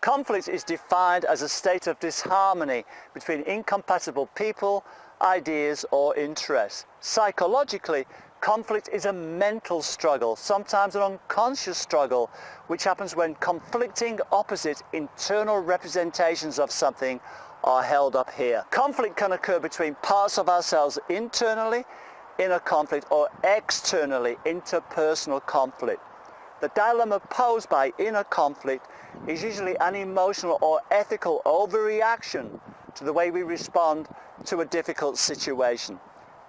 Conflict is defined as a state of disharmony between incompatible people, ideas, or interests. Psychologically, conflict is a mental struggle, sometimes an unconscious struggle, which happens when conflicting opposite internal representations of something are held up here. Conflict can occur between parts of ourselves internally, inner conflict, or externally, interpersonal conflict. The dilemma posed by inner conflict is usually an emotional or ethical overreaction to the way we respond to a difficult situation.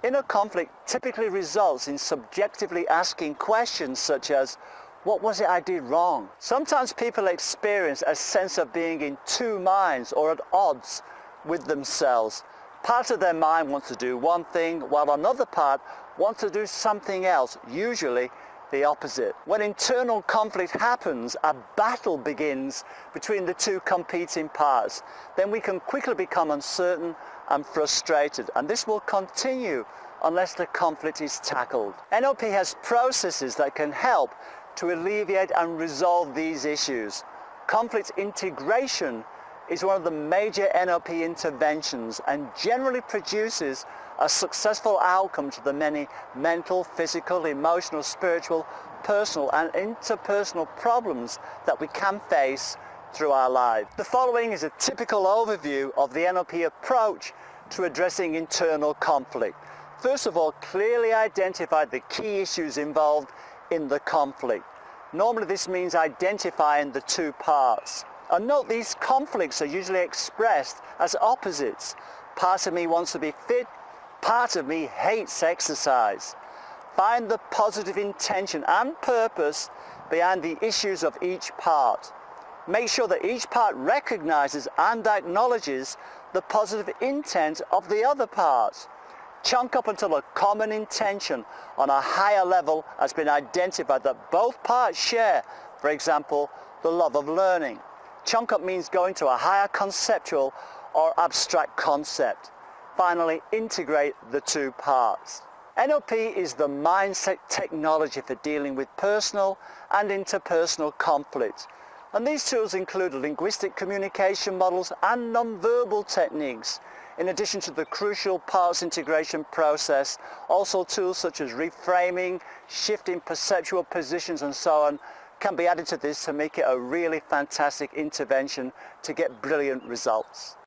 Inner conflict typically results in subjectively asking questions such as, what was it I did wrong? Sometimes people experience a sense of being in two minds or at odds with themselves. Part of their mind wants to do one thing while another part wants to do something else, usually the opposite. When internal conflict happens, a battle begins between the two competing parts. Then we can quickly become uncertain and frustrated, and this will continue unless the conflict is tackled. NLP has processes that can help to alleviate and resolve these issues. Conflict integration is one of the major NLP interventions and generally produces a successful outcome to the many mental, physical, emotional, spiritual, personal and interpersonal problems that we can face through our lives. The following is a typical overview of the NLP approach to addressing internal conflict. First of all, clearly identify the key issues involved in the conflict. Normally this means identifying the two parts. And note, these conflicts are usually expressed as opposites. Part of me wants to be fit, part of me hates exercise. Find the positive intention and purpose behind the issues of each part. Make sure that each part recognizes and acknowledges the positive intent of the other part. Chunk up until a common intention on a higher level has been identified that both parts share, for example, the love of learning. Chunk up means going to a higher conceptual or abstract concept. Finally, integrate the two parts. NLP is the mindset technology for dealing with personal and interpersonal conflict. And these tools include linguistic communication models and non-verbal techniques. In addition to the crucial parts integration process, also tools such as reframing, shifting perceptual positions and so on can be added to this to make it a really fantastic intervention to get brilliant results.